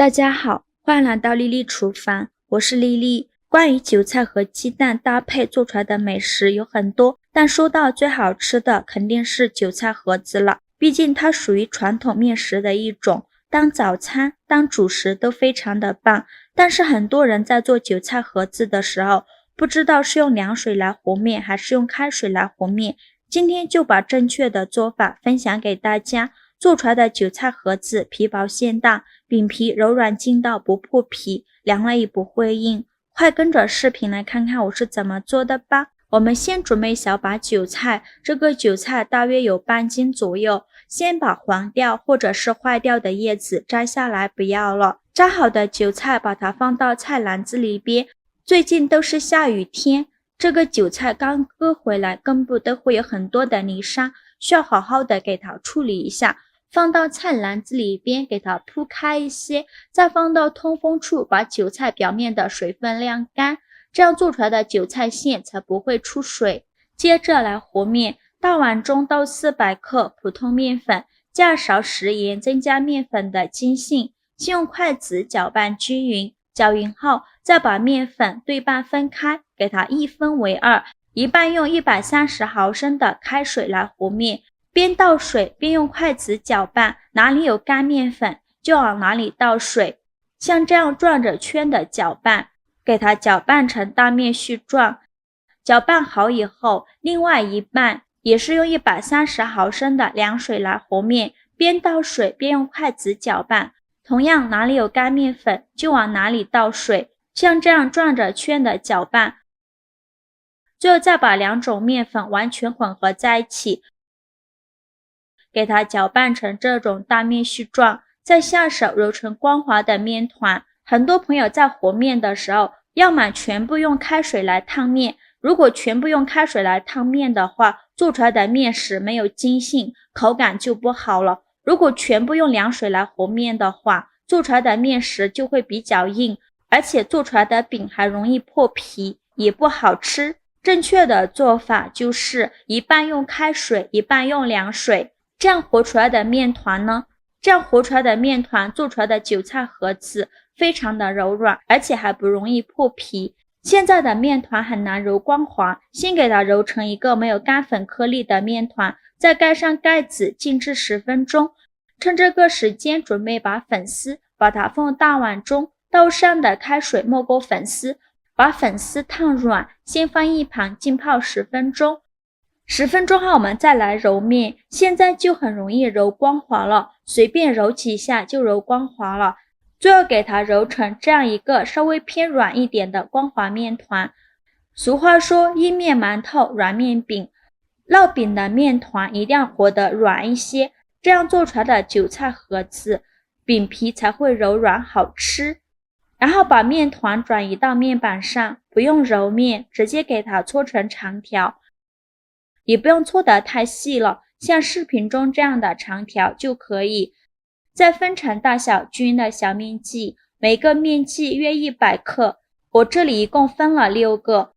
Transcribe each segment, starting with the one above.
大家好，欢迎来到丽丽厨房，我是丽丽。关于韭菜和鸡蛋搭配做出来的美食有很多，但说到最好吃的肯定是韭菜盒子了，毕竟它属于传统面食的一种，当早餐、当主食都非常的棒。但是很多人在做韭菜盒子的时候，不知道是用凉水来和面还是用开水来和面。今天就把正确的做法分享给大家。做出来的韭菜盒子皮薄馅大，饼皮柔软筋道不破皮，凉了也不会硬。快跟着视频来看看我是怎么做的吧。我们先准备小把韭菜，这个韭菜大约有半斤左右。先把黄掉或者是坏掉的叶子摘下来不要了。摘好的韭菜把它放到菜篮子里边。最近都是下雨天，这个韭菜刚割回来，根部都会有很多的泥沙，需要好好的给它处理一下。放到菜篮子里边，给它铺开一些，再放到通风处，把韭菜表面的水分晾干，这样做出来的韭菜馅才不会出水。接着来和面，大碗中倒400克普通面粉，加勺食盐，增加面粉的筋性，先用筷子搅拌均匀，搅匀后再把面粉对半分开，给它一分为二，一半用130毫升的开水来和面。边倒水边用筷子搅拌，哪里有干面粉就往哪里倒水，像这样转着圈的搅拌，给它搅拌成大面絮状。搅拌好以后，另外一半也是用130毫升的凉水来和面，边倒水边用筷子搅拌，同样哪里有干面粉就往哪里倒水，像这样转着圈的搅拌。最后再把两种面粉完全混合在一起，给它搅拌成这种大面絮状，再下手揉成光滑的面团。很多朋友在和面的时候，要么全部用开水来烫面，如果全部用开水来烫面的话，做出来的面食没有筋性，口感就不好了。如果全部用凉水来和面的话，做出来的面食就会比较硬，而且做出来的饼还容易破皮，也不好吃。正确的做法就是一半用开水，一半用凉水。这样和出来的面团做出来的韭菜盒子非常的柔软，而且还不容易破皮。现在的面团很难揉光滑，先给它揉成一个没有干粉颗粒的面团，再盖上盖子静置10分钟。趁这个时间准备把粉丝，把它放大碗中，倒上的开水没过粉丝，把粉丝烫软，先放一旁浸泡10分钟。10分钟后我们再来揉面，现在就很容易揉光滑了，随便揉几下就揉光滑了。最后给它揉成这样一个稍微偏软一点的光滑面团。俗话说硬面馒头软面饼，烙饼的面团一定要和得软一些，这样做出来的韭菜盒子饼皮才会柔软好吃。然后把面团转移到面板上，不用揉面，直接给它搓成长条，也不用搓得太细了，像视频中这样的长条就可以。再分成大小均匀的小面剂，每个面剂约100克，我这里一共分了6个。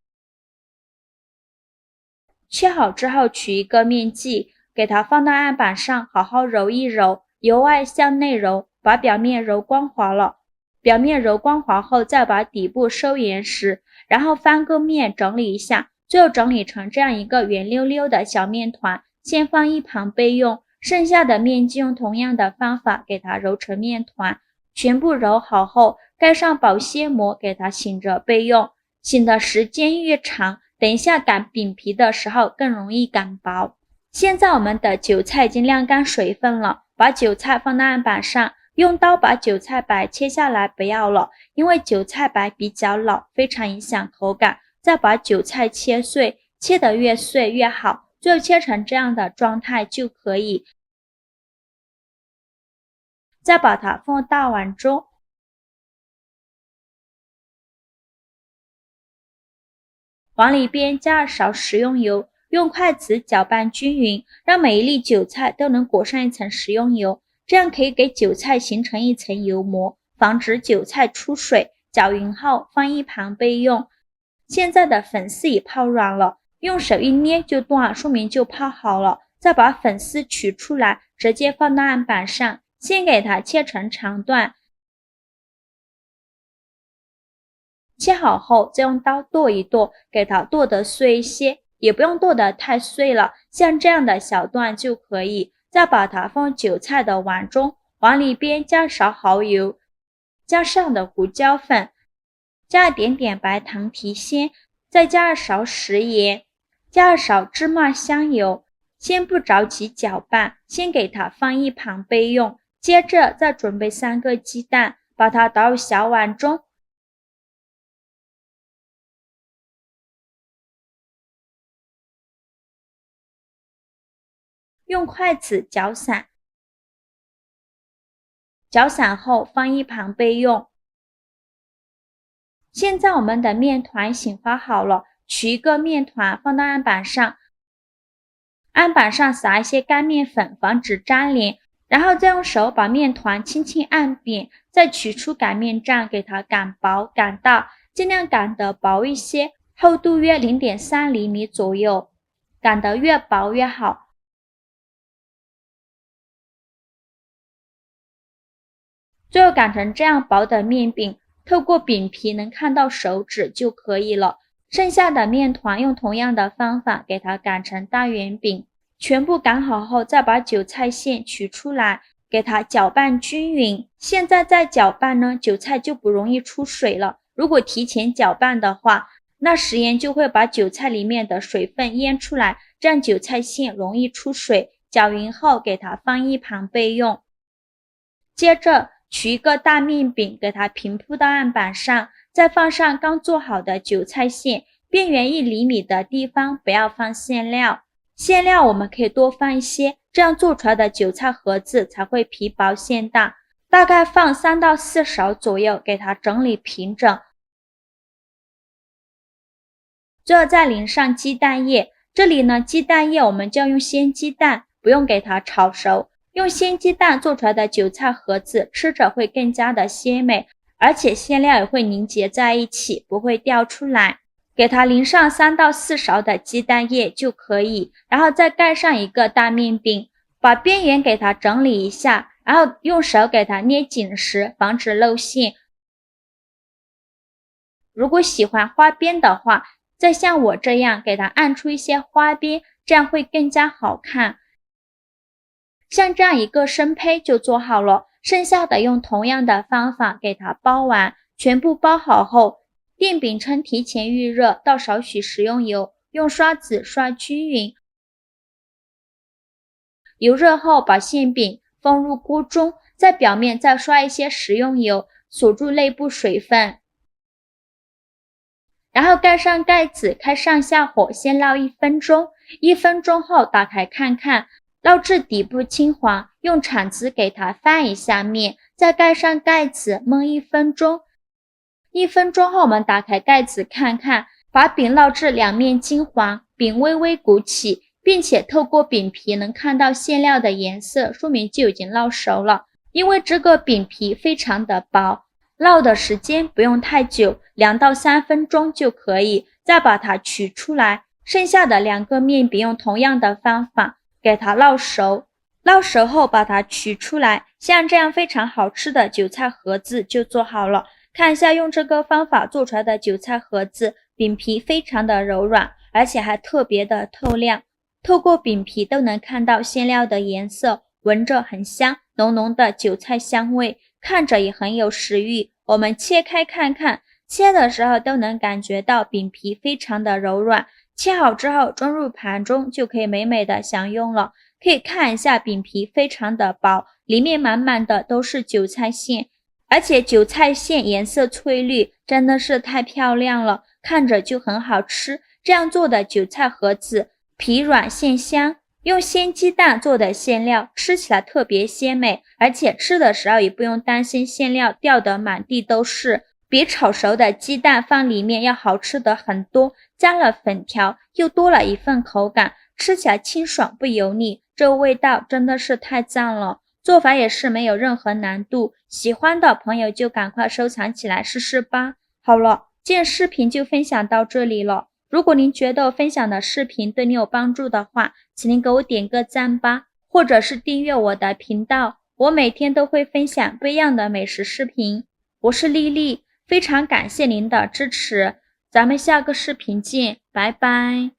切好之后取一个面剂，给它放到案板上好好揉一揉，由外向内揉，把表面揉光滑了。表面揉光滑后再把底部收严实，然后翻个面整理一下，最后整理成这样一个圆溜溜的小面团，先放一旁备用。剩下的面剂用同样的方法给它揉成面团，全部揉好后盖上保鲜膜给它醒着备用。醒的时间越长，等一下擀饼皮的时候更容易擀薄。现在我们的韭菜已经晾干水分了，把韭菜放到案板上，用刀把韭菜白切下来不要了，因为韭菜白比较老，非常影响口感。再把韭菜切碎，切得越碎越好，最后切成这样的状态就可以。再把它放大碗中，往里边加2勺食用油，用筷子搅拌均匀，让每一粒韭菜都能裹上一层食用油，这样可以给韭菜形成一层油膜，防止韭菜出水。搅匀后放一旁备用。现在的粉丝已泡软了，用手一捏就断，说明就泡好了。再把粉丝取出来，直接放到案板上，先给它切成长段，切好后再用刀剁一剁，给它剁得碎一些，也不用剁得太碎了，像这样的小段就可以。再把它放韭菜的碗中，碗里边加勺蚝油，加上的胡椒粉，加一点点白糖提鲜，再加2勺食盐，加2勺芝麻香油。先不着急搅拌，先给它放一旁备用。接着再准备3个鸡蛋，把它倒入小碗中，用筷子搅散，搅散后放一旁备用。现在我们的面团醒发好了，取一个面团放到案板上，案板上撒一些干面粉，防止粘连，然后再用手把面团轻轻按扁，再取出擀面杖给它擀薄擀大，尽量擀得薄一些，厚度约 0.3 厘米左右，擀得越薄越好。最后擀成这样薄的面饼，透过饼皮能看到手指就可以了。剩下的面团用同样的方法给它擀成大圆饼，全部擀好后再把韭菜馅取出来，给它搅拌均匀。现在再搅拌呢，韭菜就不容易出水了。如果提前搅拌的话，那食盐就会把韭菜里面的水分淹出来，这样韭菜馅容易出水。搅匀后给它放一旁备用。接着取一个大面饼，给它平铺到案板上，再放上刚做好的韭菜馅，边缘1厘米的地方不要放馅料。馅料我们可以多放一些，这样做出来的韭菜盒子才会皮薄馅大。大概放3到4勺左右，给它整理平整。最后再淋上鸡蛋液，这里呢鸡蛋液我们就要用鲜鸡蛋，不用给它炒熟。用鲜鸡蛋做出来的韭菜盒子吃着会更加的鲜美，而且馅料也会凝结在一起，不会掉出来。给它淋上3到4勺的鸡蛋液就可以，然后再盖上一个大面饼，把边缘给它整理一下，然后用手给它捏紧实，防止露馅。如果喜欢花边的话，再像我这样给它按出一些花边，这样会更加好看。像这样一个生胚就做好了，剩下的用同样的方法给它包完。全部包好后，电饼铛提前预热，倒少许食用油，用刷子刷均匀。油热后把馅饼放入锅中，在表面再刷一些食用油，锁住内部水分。然后盖上盖子，开上下火，先烙1分钟。1分钟后打开看看，烙至底部金黄，用铲子给它翻一下面，再盖上盖子焖1分钟。1分钟后我们打开盖子看看，把饼烙至两面金黄，饼微微鼓起，并且透过饼皮能看到馅料的颜色，说明就已经烙熟了。因为这个饼皮非常的薄，烙的时间不用太久，2到3分钟就可以。再把它取出来，剩下的2个面饼用同样的方法给它烙熟。烙熟后把它取出来，像这样非常好吃的韭菜盒子就做好了。看一下用这个方法做出来的韭菜盒子，饼皮非常的柔软，而且还特别的透亮，透过饼皮都能看到馅料的颜色，闻着很香，浓浓的韭菜香味，看着也很有食欲。我们切开看看，切的时候都能感觉到饼皮非常的柔软，切好之后装入盘中就可以美美的享用了。可以看一下饼皮非常的薄，里面满满的都是韭菜馅，而且韭菜馅颜色翠绿，真的是太漂亮了，看着就很好吃。这样做的韭菜盒子皮软馅香，用鲜鸡蛋做的馅料，吃起来特别鲜美，而且吃的时候也不用担心馅料掉得满地都是，比炒熟的鸡蛋放里面要好吃的很多，加了粉条又多了一份口感，吃起来清爽不油腻，这味道真的是太赞了。做法也是没有任何难度，喜欢的朋友就赶快收藏起来试试吧。好了，今天视频就分享到这里了。如果您觉得我分享的视频对你有帮助的话，请您给我点个赞吧，或者是订阅我的频道，我每天都会分享不一样的美食视频。我是丽丽，非常感谢您的支持，咱们下个视频见，拜拜。